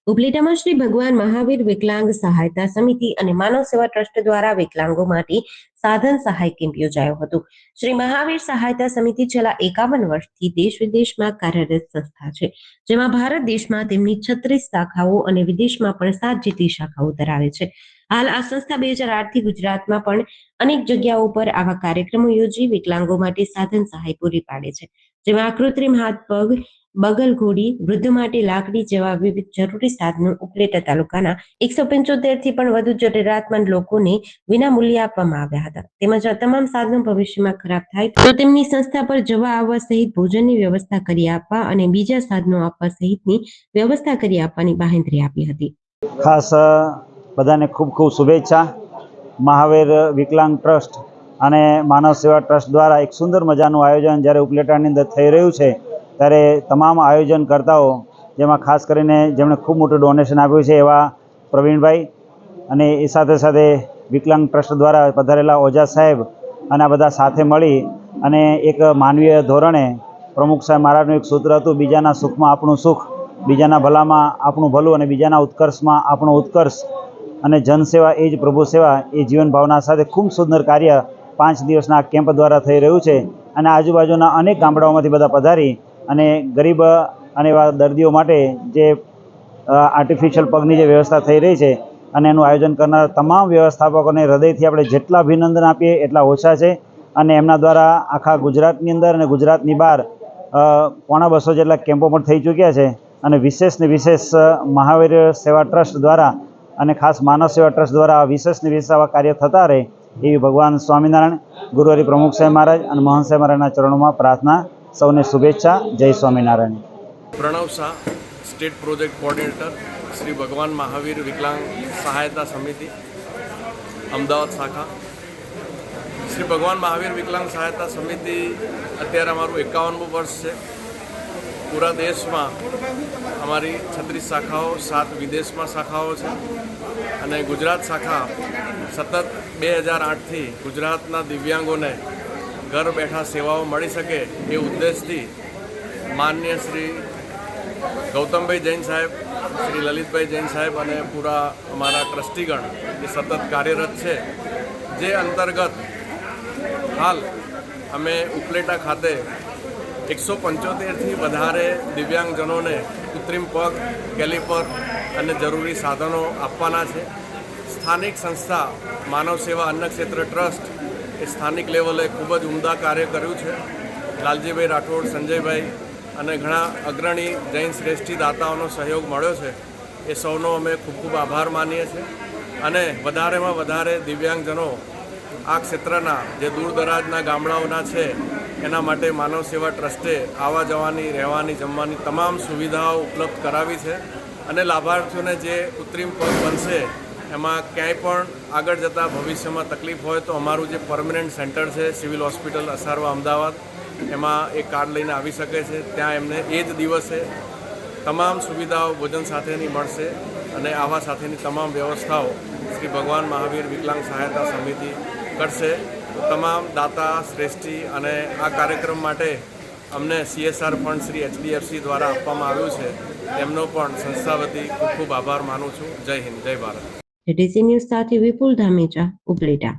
ઉપલેટામાં શ્રી ભગવાન મહાવીર વિકલાંગ સહાયતા સમિતિ અને માનવ સેવા ટ્રસ્ટ દ્વારા વિકલાંગો માટે સાધન સહાય કેમ્પ યોજાયો હતો। શ્રી મહાવીર સહાયતા સમિતિ છેલ્લા 51 વર્ષથી દેશ વિદેશમાં કાર્યરત સંસ્થા છે, જેમાં ભારત દેશમાં તેમની 36 શાખાઓ અને વિદેશમાં પણ 7 જેટલી શાખાઓ ધરાવે છે। હાલ આ સંસ્થા 2008 થી ગુજરાતમાં પણ અનેક જગ્યાઓ પર આવા કાર્યક્રમો યોજી વિકલાંગો માટે સાધન સહાય પૂરી પાડે છે, જેમાં કૃત્રિમ હાથ પગ, બગલ ઘોડી, વૃદ્ધ માટે લાકડી જેવા વિવિધ જરૂરી સાધનો ઉપલેટા તાલુકાના 175 થી પણ વધુ જરૂરિયાતમંદ લોકોને વિના મૂલ્યે આપવામાં આવ્યા હતા। તેમજ આ તમામ સાધનો ભવિષ્યમાં ખરાબ થાય તો તેમની સંસ્થા પર જવા આવવા સહિત ભોજનની વ્યવસ્થા કરી આપવા અને બીજા સાધનો આપવા સહિતની વ્યવસ્થા કરી આપવાની બાંહેધરી આપી હતી। ખાસ બધાને ખૂબ ખૂબ શુભેચ્છા। મહાવીર વિકલાંગ ટ્રસ્ટ અને માનવ સેવા ટ્રસ્ટ દ્વારા એક સુંદર મજાનું આયોજન જ્યારે ઉપલેટાની અંદર થઈ રહ્યું છે, ત્યારે તમામ આયોજનકર્તાઓ, જેમાં ખાસ કરીને જેમણે ખૂબ મોટું ડોનેશન આપ્યું છે એવા પ્રવીણભાઈ, અને એ સાથે સાથે વિકલાંગ ટ્રસ્ટ દ્વારા પધારેલા ઓઝા સાહેબ, અને આ બધા સાથે મળી અને એક માનવીય ધોરણે પ્રમુખ સાહેબ મહારાજનું એક સૂત્ર હતું, બીજાના સુખમાં આપણું સુખ, બીજાના ભલામાં આપણું ભલું અને બીજાના ઉત્કર્ષમાં આપણો ઉત્કર્ષ, અને જનસેવા એ જ પ્રભુ સેવા, એ જીવન ભાવના સાથે ખૂબ સુંદર કાર્ય 5 દિવસના કેમ્પ દ્વારા થઈ રહ્યું છે। અને આજુબાજુના અનેક ગામડાઓમાંથી બધા પધારી અને ગરીબ અને એવા દર્દીઓ માટે જે આર્ટિફિશિયલ પગની જે વ્યવસ્થા થઈ રહી છે અને એનું આયોજન કરનાર તમામ વ્યવસ્થાપકોને હૃદયથી આપણે જેટલા અભિનંદન આપીએ એટલા ઓછા છે। અને એમના દ્વારા આખા ગુજરાતની અંદર અને ગુજરાતની બહાર 250 જેટલા કેમ્પો પણ થઈ ચૂક્યા છે। અને વિશેષને વિશેષ મહાવીર સેવા ટ્રસ્ટ દ્વારા અને ખાસ માનવ સેવા ટ્રસ્ટ દ્વારા વિશેષને વિશેષ આવા કાર્ય થતા રહે એવી ભગવાન સ્વામિનારાયણ, ગુરુહરિ પ્રમુખ સાહેબ મહારાજ અને મહંત સાહેબ મહારાજના ચરણોમાં પ્રાર્થના। સૌને શુભેચ્છા। જય Swaminarayan. Pranav Shah, state project coordinator, Shri भगवान महावीर विकलांग सहायता समिति अमदावाद शाखा। श्री भगवान महावीर विकलांग सहायता समिति अत्यारे अमारू 51मुं वर्ष है। पूरा देश में अमारी 36 शाखाओ, 7 विदेश में शाखाओ है। अने गुजरात शाखा सतत 2008 थी गुजरातना दिव्यांगों ने घर बैठा सेवाओं मળી શકે એ ઉદ્દેશથી मान्य श्री गौतम भाई जैन साहेब, श्री ललित भाई जैन साहेब और पूरा अमरा ट्रस्टीगण ये सतत कार्यरत है। जे अंतर्गत हाल अमे उपलेटा खाते 175 थी वधारे दिव्यांगजनों ने कृत्रिम पग, कैलिपर और जरूरी साधनों आपवाना है। स्थानिक संस्था मानव सेवा अन्न क्षेत्र ट्रस्ट ए स्थानिक लेवले खूब ज उमदा कार्य कर्युं छे। लालजी भाई राठौड़, संजय भाई અને ઘણા અગ્રણી જૈન શ્રેષ્ઠી દાતાઓનો સહયોગ મળ્યો છે, એ સૌનો અમે ખૂબ ખૂબ આભાર માનીએ છીએ। અને વધારેમાં વધારે દિવ્યાંગજનો આ ક્ષેત્રના જે દૂર દરાજના ગામડાઓના છે એના માટે માનવ સેવા ટ્રસ્ટે આવવા જવાની, રહેવાની, જમવાની તમામ સુવિધાઓ ઉપલબ્ધ કરાવી છે। અને લાભાર્થીઓને જે કૃત્રિમ પગ બનશે એમાં ક્યાંય પણ આગળ જતાં ભવિષ્યમાં તકલીફ હોય તો અમારું જે પરમનન્ટ સેન્ટર છે સિવિલ હોસ્પિટલ અસારવા અમદાવાદ, એમાં એક કાર્ડ લઈને આવી શકે છે। ત્યાં એમને એ જ દિવસે તમામ સુવિધાઓ ભોજન સાથેની મળશે અને આવા સાથેની તમામ વ્યવસ્થાઓ શ્રી ભગવાન મહાવીર વિકલાંગ સહાયતા સમિતિ કરશે। તમામ દાતા શ્રેષ્ઠી અને આ કાર્યક્રમ માટે અમને CSR ફંડ શ્રી HDFC દ્વારા આપવામાં આવ્યું છે, તેમનો પણ સંસ્થા વતી ખૂબ ખૂબ આભાર માનું છું। જય હિન્દ, જય ભારત। જેટીસી ન્યૂઝ સાથે વિપુલ ધામેચા, ઉપલેટા।